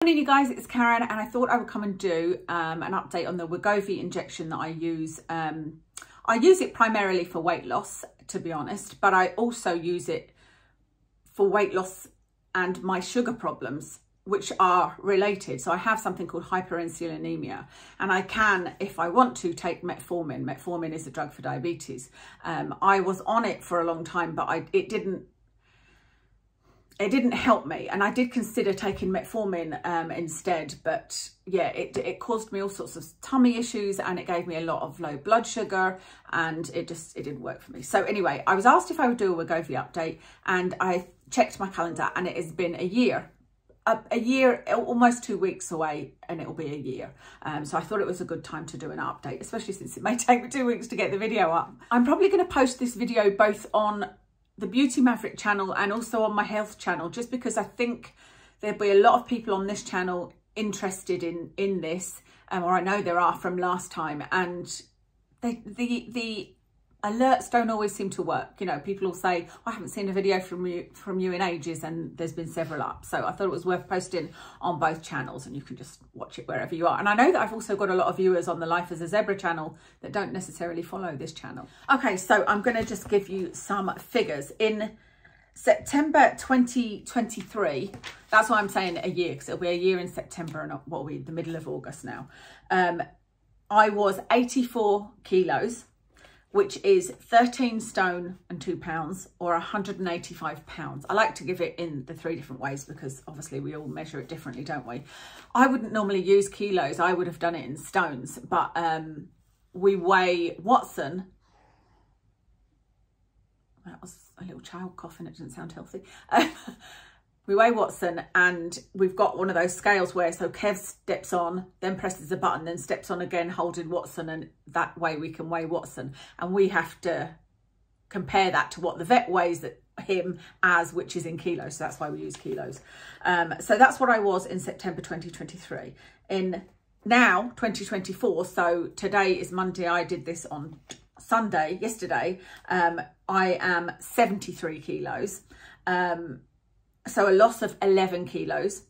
Morning you guys, it's Karen, and I thought I would come and do an update on the Wegovy injection that I use. I use it primarily for weight loss, to be honest, but I also use it for weight loss and my sugar problems, which are related. So I have something called hyperinsulinemia, and I can, if I want to, take metformin. Metformin is a drug for diabetes. I was on it for a long time, but it didn't help me, and I did consider taking metformin instead, but yeah, it caused me all sorts of tummy issues, and it gave me a lot of low blood sugar, and it didn't work for me. So anyway, I was asked if I would do a Wegovy update, and I checked my calendar, and it has been a year, almost 2 weeks away, and it will be a year. So I thought it was a good time to do an update, especially since it may take me 2 weeks to get the video up. I'm probably going to post this video both on the Beauty Maverick channel and also on my health channel, just because I think there'll be a lot of people on this channel interested in this, or I know there are from last time, and the alerts don't always seem to work. You know, people will say, I haven't seen a video from you in ages, and there's been several up. So I thought it was worth posting on both channels, and you can just watch it wherever you are. And I know that I've also got a lot of viewers on the Life as a Zebra channel that don't necessarily follow this channel. Okay, so I'm going to just give you some figures. In September 2023, that's why I'm saying a year, because it'll be a year in September, and what are we, the middle of August now. I was 84 kilos. Which is 13 stone and 2 pounds, or 185 pounds. I like to give it in the 3 different ways, because obviously we all measure it differently, don't we? I wouldn't normally use kilos. I would have done it in stones, but we weigh Watson. That was a little child coughing. It didn't sound healthy. We weigh Watson, and we've got one of those scales where, so Kev steps on, then presses a button, then steps on again, holding Watson, and that way we can weigh Watson. And we have to compare that to what the vet weighs him as, which is in kilos. So that's why we use kilos. So that's what I was in September 2023. In now 2024, so today is Monday, I did this on Sunday, yesterday, I am 73 kilos. So a loss of 11 kilos.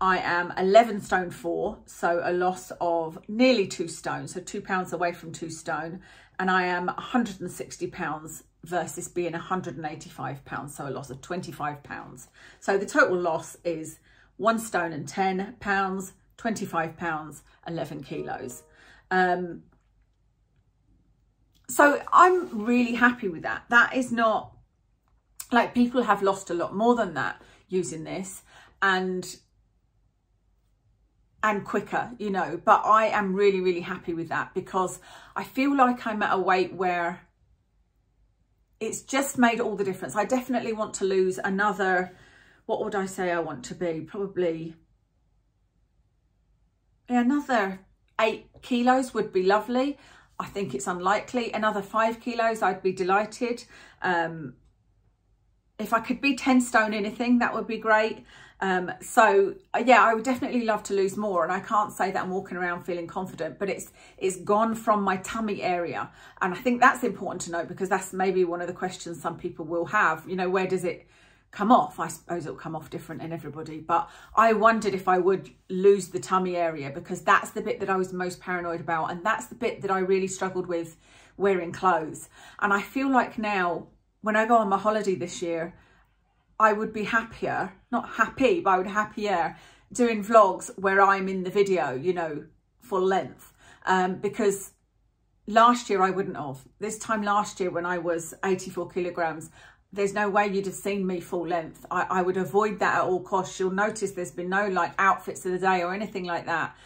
I am 11 stone 4, so a loss of nearly 2 stone, so 2 pounds away from 2 stone. And I am 160 pounds versus being 185 pounds, so a loss of 25 pounds. So the total loss is 1 stone and 10 pounds, 25 pounds, 11 kilos. So I'm really happy with that. That is not, like, people have lost a lot more than that using this, and quicker, you know, but I am really, really happy with that, because I feel like I'm at a weight where it's just made all the difference. I definitely want to lose another, what would I say I want to be? Probably another 8 kilos would be lovely. I think it's unlikely. Another 5 kilos, I'd be delighted. If I could be 10 stone anything, that would be great. So yeah, I would definitely love to lose more, and I can't say that I'm walking around feeling confident, but it's gone from my tummy area. And I think that's important to know, because that's maybe one of the questions some people will have, you know, where does it come off? I suppose it'll come off different in everybody, but I wondered if I would lose the tummy area, because that's the bit that I was most paranoid about, and that's the bit that I really struggled with wearing clothes. And I feel like now, when I go on my holiday this year, I would be happier, not happy, but I would be happier doing vlogs where I'm in the video, you know, full length. Because last year I wouldn't have. This time last year when I was 84 kilograms, there's no way you'd have seen me full length. I would avoid that at all costs. You'll notice there's been no like outfits of the day or anything like that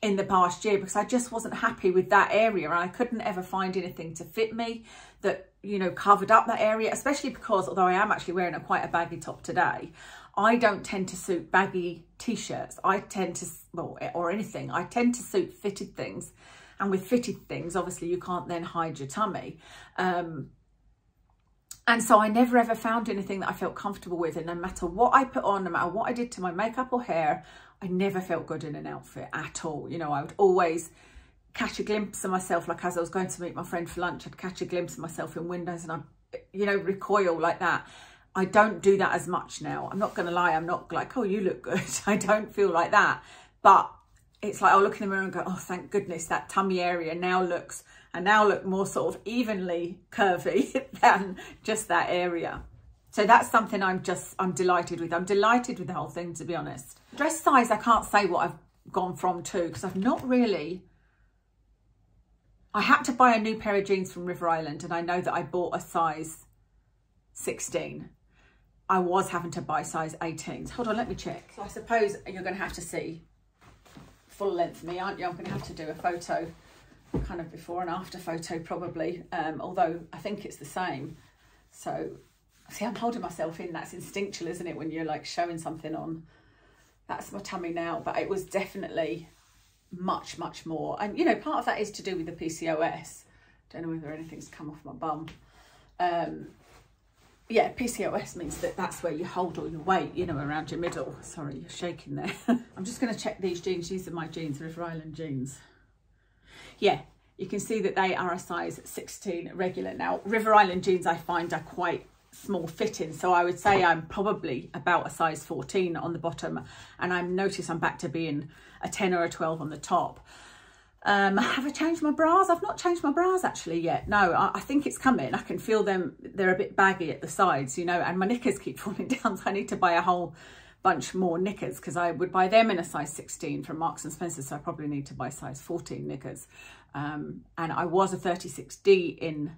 in the past year, because I just wasn't happy with that area, and I couldn't ever find anything to fit me that, you know, covered up that area, especially because, although I am actually wearing quite a baggy top today, I don't tend to suit baggy t-shirts. I tend to, well, or anything, I tend to suit fitted things, and with fitted things, obviously you can't then hide your tummy. And so I never ever found anything that I felt comfortable with, and no matter what I put on, no matter what I did to my makeup or hair, I never felt good in an outfit at all. You know, I would always catch a glimpse of myself, like as I was going to meet my friend for lunch, I'd catch a glimpse of myself in windows, and I'd, you know, recoil like that. I don't do that as much now. I'm not going to lie. I'm not like, oh, you look good. I don't feel like that. But it's like, I'll look in the mirror and go, oh, thank goodness that tummy area now look more sort of evenly curvy than just that area. So that's something I'm delighted with. I'm delighted with the whole thing, to be honest. Dress size, I can't say what I've gone from to, because I've not really... I had to buy a new pair of jeans from River Island, and I know that I bought a size 16. I was having to buy size 18s. Hold on, let me check. So I suppose you're going to have to see full length me, aren't you? I'm going to have to do a photo, kind of before and after photo probably, although I think it's the same. So... See, I'm holding myself in. That's instinctual, isn't it? When you're like showing something on. That's my tummy now. But it was definitely much, much more. And, you know, part of that is to do with the PCOS. Don't know whether anything's come off my bum. Yeah, PCOS means that that's where you hold all your weight, you know, around your middle. Sorry, you're shaking there. I'm just going to check these jeans. These are my jeans, River Island jeans. Yeah, you can see that they are a size 16 regular. Now, River Island jeans I find are quite small fitting, so I would say I'm probably about a size 14 on the bottom, and I notice I'm back to being a 10 or a 12 on the top. Have I changed my bras? I've not changed my bras actually yet. No, I think it's coming. I can feel them. They're a bit baggy at the sides, you know, and my knickers keep falling down, so I need to buy a whole bunch more knickers, because I would buy them in a size 16 from Marks and Spencer, so I probably need to buy size 14 knickers. And I was a 36D in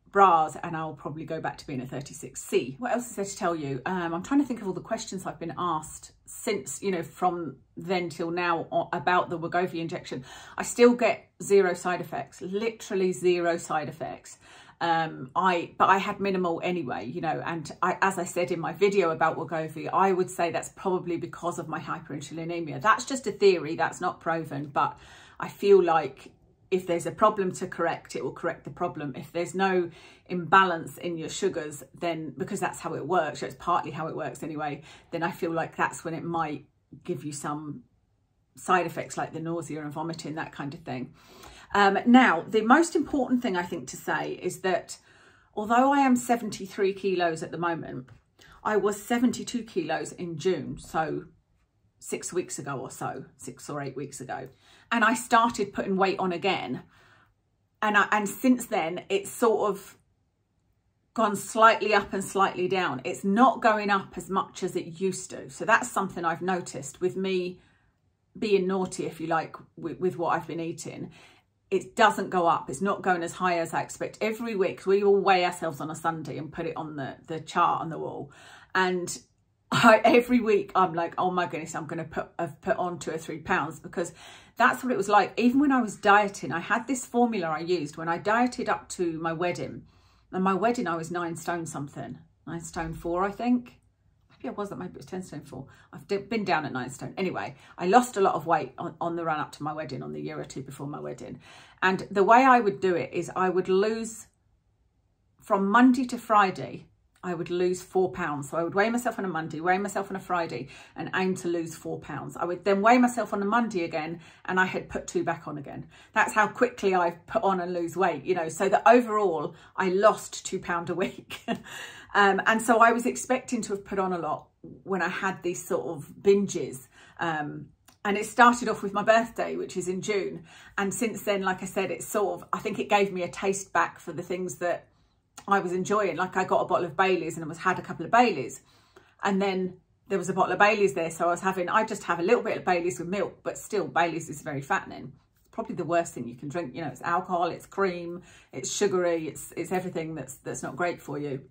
bras, and I'll probably go back to being a 36C. What else is there to tell you? I'm trying to think of all the questions I've been asked since, you know, from then till now about the Wegovy injection. I still get zero side effects, literally zero side effects. But I had minimal anyway, you know, and as I said in my video about Wegovy, I would say that's probably because of my hyperinsulinemia. That's just a theory, that's not proven, but I feel like if there's a problem to correct, it will correct the problem. If there's no imbalance in your sugars, then, because that's how it works, it's partly how it works anyway, then I feel like that's when it might give you some side effects like the nausea and vomiting, that kind of thing. Now, the most important thing I think to say is that although I am 73 kilos at the moment, I was 72 kilos in June, so 6 weeks ago or so, 6 or 8 weeks ago. And I started putting weight on again. And since then, it's sort of gone slightly up and slightly down. It's not going up as much as it used to. So that's something I've noticed with me being naughty, if you like, with what I've been eating. It doesn't go up. It's not going as high as I expect. Every week, we all weigh ourselves on a Sunday and put it on the chart on the wall. And every week I'm like, oh my goodness, I'm going to have put on 2 or 3 pounds, because that's what it was like. Even when I was dieting, I had this formula I used when I dieted up to my wedding. And my wedding, I was 9 stone something, 9 stone 4, I think. Maybe I wasn't, maybe it was 10 stone 4. I've been down at 9 stone. Anyway, I lost a lot of weight on the run up to my wedding, on the year or two before my wedding. And the way I would do it is I would lose, from Monday to Friday, I would lose 4 pounds. So I would weigh myself on a Monday, weigh myself on a Friday, and aim to lose 4 pounds. I would then weigh myself on a Monday again, and I had put 2 back on again. That's how quickly I've put on and lose weight, you know, so that overall I lost £2 a week. And so I was expecting to have put on a lot when I had these sort of binges. And it started off with my birthday, which is in June. And since then, like I said, it's sort of, I think it gave me a taste back for the things that I was enjoying. Like I got a bottle of Baileys and had a couple of Baileys, and then there was a bottle of Baileys there, so I just have a little bit of Baileys with milk, but still Baileys is very fattening. It's probably the worst thing you can drink, you know. It's alcohol, it's cream, it's sugary, it's everything that's not great for you.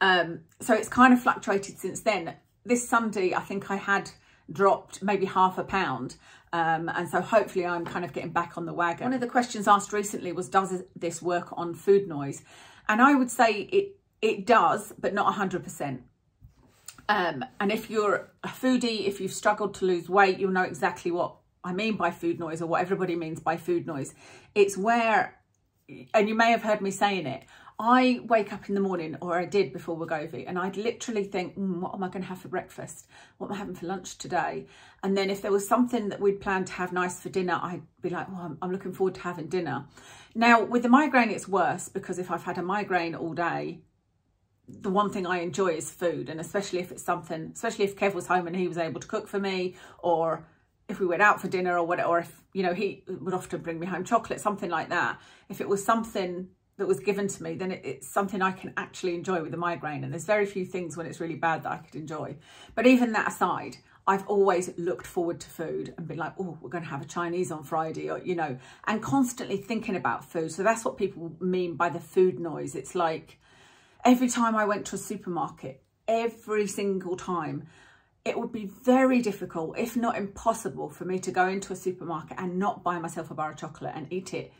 So it's kind of fluctuated since then. This Sunday I think I had dropped maybe ½ pound. And so hopefully I'm kind of getting back on the wagon. One of the questions asked recently was, does this work on food noise? And I would say it does, but not 100%. And if you're a foodie, if you've struggled to lose weight, you'll know exactly what I mean by food noise, or what everybody means by food noise. It's where, and you may have heard me saying it, I wake up in the morning, or I did before Wegovy, and I'd literally think, what am I going to have for breakfast? What am I having for lunch today? And then if there was something that we'd planned to have nice for dinner, I'd be like, well, I'm looking forward to having dinner. Now, with the migraine, it's worse, because if I've had a migraine all day, the one thing I enjoy is food, and especially if it's something, especially if Kev was home and he was able to cook for me, or if we went out for dinner or whatever, or if, you know, he would often bring me home chocolate, something like that. If it was something that was given to me, then it's something I can actually enjoy with a migraine. And there's very few things when it's really bad that I could enjoy. But even that aside, I've always looked forward to food and been like, oh, we're going to have a Chinese on Friday, or, you know, and constantly thinking about food. So that's what people mean by the food noise. It's like every time I went to a supermarket, every single time, it would be very difficult, if not impossible, for me to go into a supermarket and not buy myself a bar of chocolate and eat it.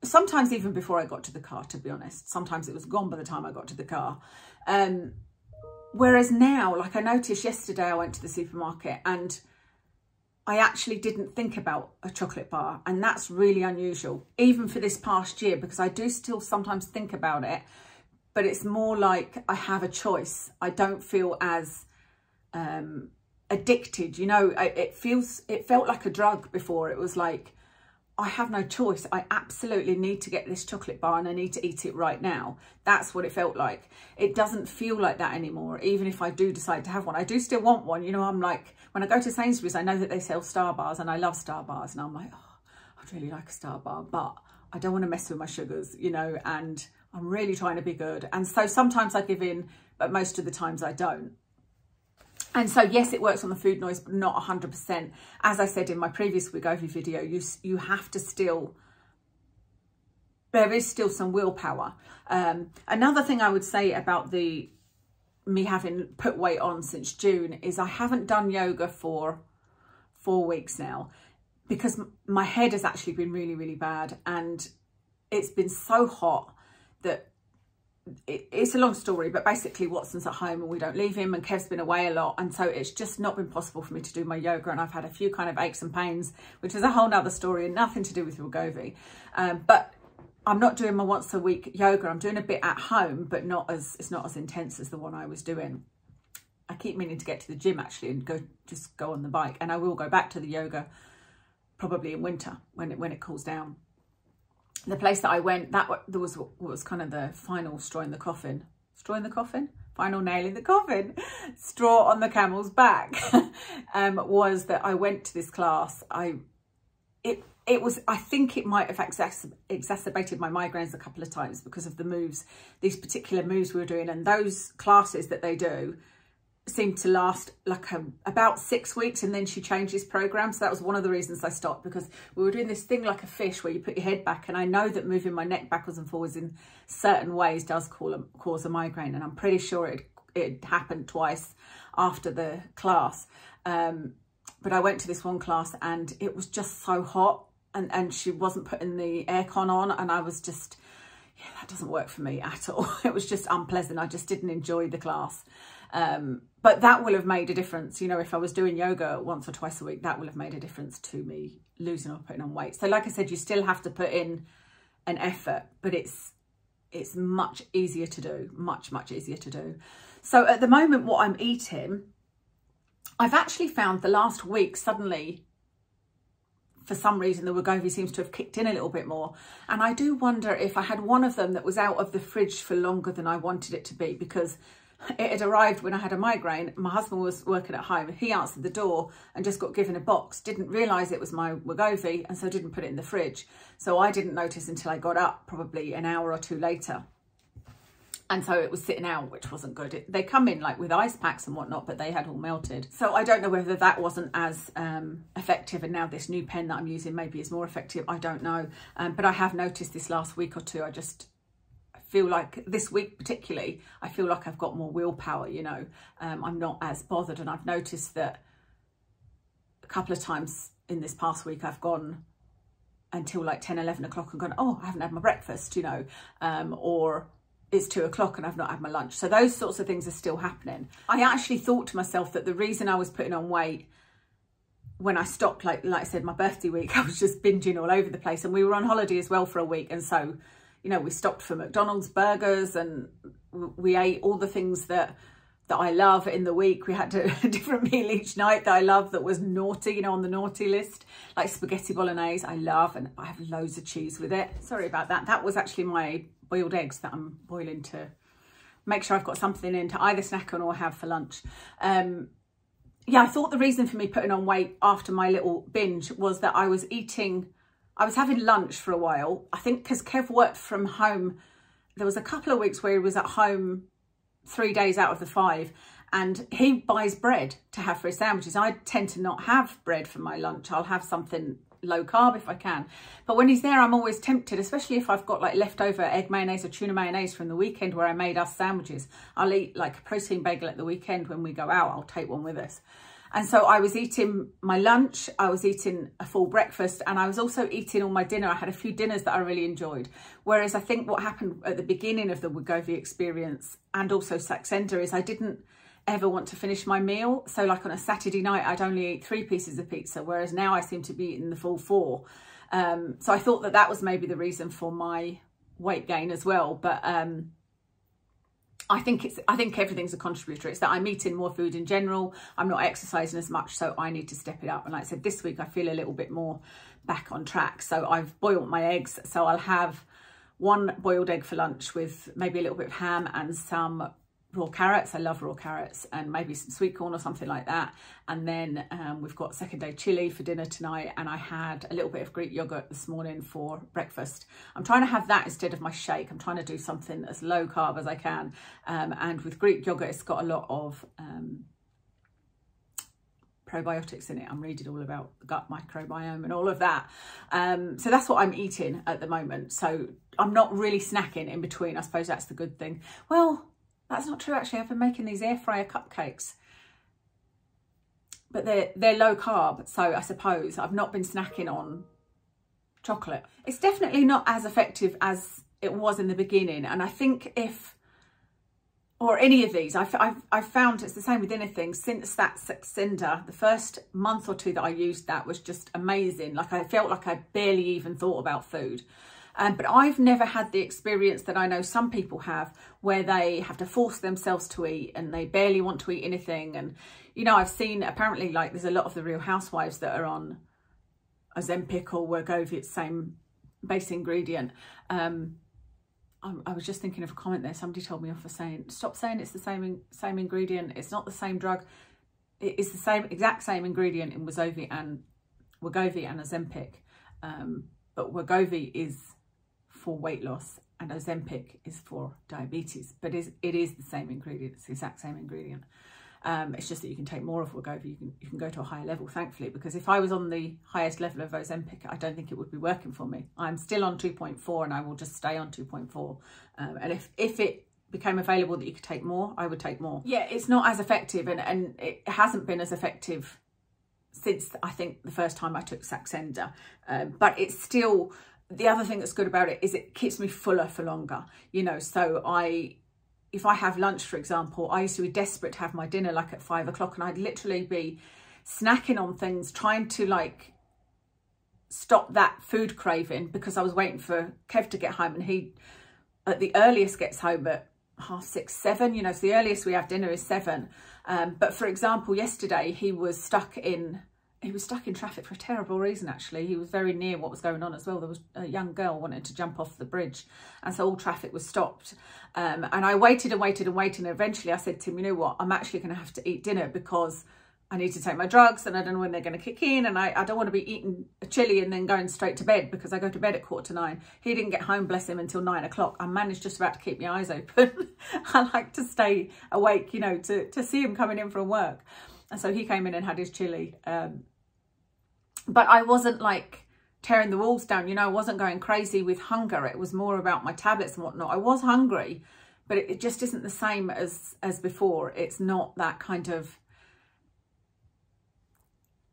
Sometimes even before I got to the car, to be honest. Sometimes it was gone by the time I got to the car. Whereas now, like I noticed yesterday, I went to the supermarket and I actually didn't think about a chocolate bar. And that's really unusual, even for this past year, because I do still sometimes think about it, but it's more like I have a choice. I don't feel as addicted, you know. It felt like a drug before. It was like, I have no choice. I absolutely need to get this chocolate bar and I need to eat it right now. That's what it felt like. It doesn't feel like that anymore. Even if I do decide to have one, I do still want one. You know, I'm like, when I go to Sainsbury's, I know that they sell Star bars and I love Star bars. And I'm like, oh, I'd really like a Star bar, but I don't want to mess with my sugars, you know, and I'm really trying to be good. And so sometimes I give in, but most of the times I don't. And so, yes, it works on the food noise, but not 100%. As I said in my previous Wegovy video, you have to still, there is still some willpower. Another thing I would say about me having put weight on since June is I haven't done yoga for 4 weeks now, because my head has actually been really, really bad. And it's been so hot that it's a long story, but basically Watson's at home and we don't leave him, and Kev's been away a lot, and so it's just not been possible for me to do my yoga, and I've had a few kind of aches and pains, which is a whole nother story and nothing to do with Wegovy. But I'm not doing my once a week yoga. I'm doing a bit at home, but it's not as intense as the one I was doing. I keep meaning to get to the gym actually and just go on the bike, and I will go back to the yoga probably in winter when it cools down. The place that I went, there was kind of the final straw in the coffin. Straw in the coffin? Final nail in the coffin. Straw on the camel's back. Was that I went to this class. I think it might have exacerbated my migraines a couple of times because of the moves, these particular moves we were doing. And those classes that they do seemed to last like about 6 weeks, and then she changed this program. So that was one of the reasons I stopped, because we were doing this thing like a fish where you put your head back, and I know that moving my neck backwards and forwards in certain ways does cause a migraine, and I'm pretty sure it happened twice after the class. But I went to this one class and it was just so hot, and she wasn't putting the aircon on, and I was just, yeah, that doesn't work for me at all. It was just unpleasant. I just didn't enjoy the class. But that will have made a difference. You know, if I was doing yoga once or twice a week, that will have made a difference to me losing or putting on weight. So like I said, you still have to put in an effort, but it's much easier to do, much easier to do. So at the moment, what I'm eating, I've actually found the last week suddenly, for some reason, the Wegovy seems to have kicked in a little bit more. And I do wonder if I had one of them that was out of the fridge for longer than I wanted it to be, because it had arrived when I had a migraine. My husband was working at home. He answered the door and just got given a box. Didn't realise it was my Wegovy, and so didn't put it in the fridge. So I didn't notice until I got up probably an hour or two later. And so it was sitting out, which wasn't good. They come in like with ice packs and whatnot, but they had all melted. So I don't know whether that wasn't as effective, and now this new pen that I'm using maybe is more effective. I don't know. But I have noticed this last week or two, I feel like this week particularly, I feel like I've got more willpower, you know. I'm not as bothered, and I've noticed that a couple of times in this past week I've gone until like 10, 11 o'clock and gone, oh, I haven't had my breakfast, you know, or it's 2 o'clock and I've not had my lunch. So those sorts of things are still happening. I actually thought to myself that the reason I was putting on weight when I stopped, like I said, my birthday week, I was just binging all over the place, and we were on holiday as well for a week, and so, you know, we stopped for McDonald's burgers and we ate all the things that I love in the week. We had a different meal each night that I love that was naughty, you know, on the naughty list, like spaghetti bolognese. I love, and I have loads of cheese with it. Sorry about that. That was actually my boiled eggs that I'm boiling to make sure I've got something in to either snack on or have for lunch. Yeah, I thought the reason for me putting on weight after my little binge was that I was having lunch for a while. I think because Kev worked from home, there was a couple of weeks where he was at home 3 days out of the 5, and he buys bread to have for his sandwiches. I tend to not have bread for my lunch. I'll have something low carb if I can. But when he's there, I'm always tempted, especially if I've got like leftover egg mayonnaise or tuna mayonnaise from the weekend where I made us sandwiches. I'll eat like a protein bagel at the weekend when we go out. I'll take one with us. And so I was eating my lunch, I was eating a full breakfast, and I was also eating all my dinner. I had a few dinners that I really enjoyed. Whereas I think what happened at the beginning of the Wegovy experience and also Saxenda is I didn't ever want to finish my meal. So like on a Saturday night, I'd only eat 3 pieces of pizza, whereas now I seem to be eating the full 4. So I thought that was maybe the reason for my weight gain as well. But I think everything's a contributor. It's that I'm eating more food in general. I'm not exercising as much, so I need to step it up. And like I said, this week I feel a little bit more back on track. So I've boiled my eggs. So I'll have 1 boiled egg for lunch with maybe a little bit of ham and some raw carrots. I love raw carrots, and maybe some sweet corn or something like that. And then we've got 2nd day chili for dinner tonight, and I had a little bit of Greek yogurt this morning for breakfast. I'm trying to have that instead of my shake. I'm trying to do something as low carb as I can, and with Greek yogurt it's got a lot of probiotics in it. I'm reading all about the gut microbiome and all of that. So that's what I'm eating at the moment. So I'm not really snacking in between. I suppose that's the good thing. Well, that's not true, actually. I've been making these air fryer cupcakes, but they're low carb. So I suppose I've not been snacking on chocolate. It's definitely not as effective as it was in the beginning. And I think or any of these, I've found it's the same with anything. Since that Saxenda, the first month or 2 that I used that was just amazing. Like I felt like I barely even thought about food. But I've never had the experience that I know some people have, where they have to force themselves to eat and they barely want to eat anything. And, you know, I've seen apparently like there's a lot of the Real Housewives that are on Ozempic or Wegovy, it's same base ingredient. I was just thinking of a comment there. Somebody told me off for saying, stop saying it's the same ingredient. It's not the same drug. It is the exact same ingredient in Wegovy and Ozempic. But Wegovy is for weight loss and Ozempic is for diabetes, but it is the same ingredient. It's the exact same ingredient. It's just that you can take more of Wegovy. You can go to a higher level, thankfully, because if I was on the highest level of Ozempic, I don't think it would be working for me. I'm still on 2.4 and I will just stay on 2.4. And if it became available that you could take more, I would take more. Yeah, it's not as effective, and it hasn't been as effective since I think the first time I took Saxenda. But it's still, the other thing that's good about it is it keeps me fuller for longer, you know. So if I have lunch, for example, I used to be desperate to have my dinner like at 5 o'clock, and I'd literally be snacking on things, trying to like stop that food craving because I was waiting for Kev to get home, and he at the earliest gets home at 6:30, 7, you know, so the earliest we have dinner is 7. But for example, yesterday he was stuck in traffic for a terrible reason, actually. He was very near what was going on as well. There was a young girl wanting to jump off the bridge, and so all traffic was stopped. And I waited and waited and waited, and eventually I said to him, you know what, I'm actually going to have to eat dinner because I need to take my drugs and I don't know when they're going to kick in, and I don't want to be eating a chili and then going straight to bed because I go to bed at 9:15. He didn't get home, bless him, until 9 o'clock. I managed just about to keep my eyes open. I like to stay awake, you know, to see him coming in from work. And so he came in and had his chili. But I wasn't like tearing the walls down, you know, I wasn't going crazy with hunger. It was more about my tablets and whatnot. I was hungry, but it just isn't the same as before. It's not that kind of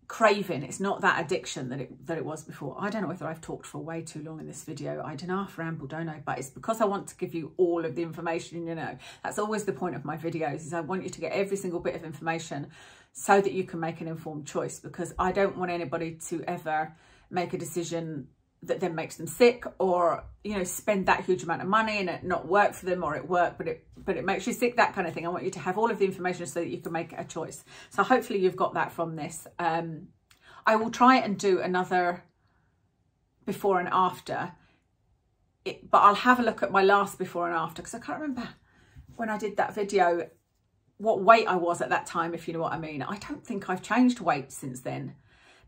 craving. It's not that addiction that it was before. I don't know whether I've talked for way too long in this video. I don't know, I've rambled, don't I? But it's because I want to give you all of the information, you know. That's always the point of my videos, is I want you to get every single bit of information so that you can make an informed choice, because I don't want anybody to ever make a decision that then makes them sick, or, you know, spend that huge amount of money and it not work for them, or it worked but it makes you sick, that kind of thing. I want you to have all of the information so that you can make a choice. So hopefully you've got that from this. I will try and do another before and after, but I'll have a look at my last before and after, because I can't remember when I did that video what weight I was at that time, if you know what I mean. I don't think I've changed weight since then.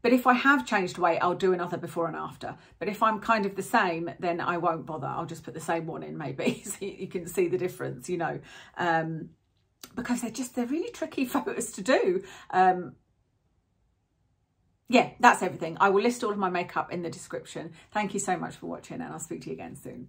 But if I have changed weight, I'll do another before and after. But if I'm kind of the same, then I won't bother. I'll just put the same one in maybe, so you can see the difference, you know. Because they're really tricky photos to do. Yeah, that's everything. I will list all of my makeup in the description. Thank you so much for watching, and I'll speak to you again soon.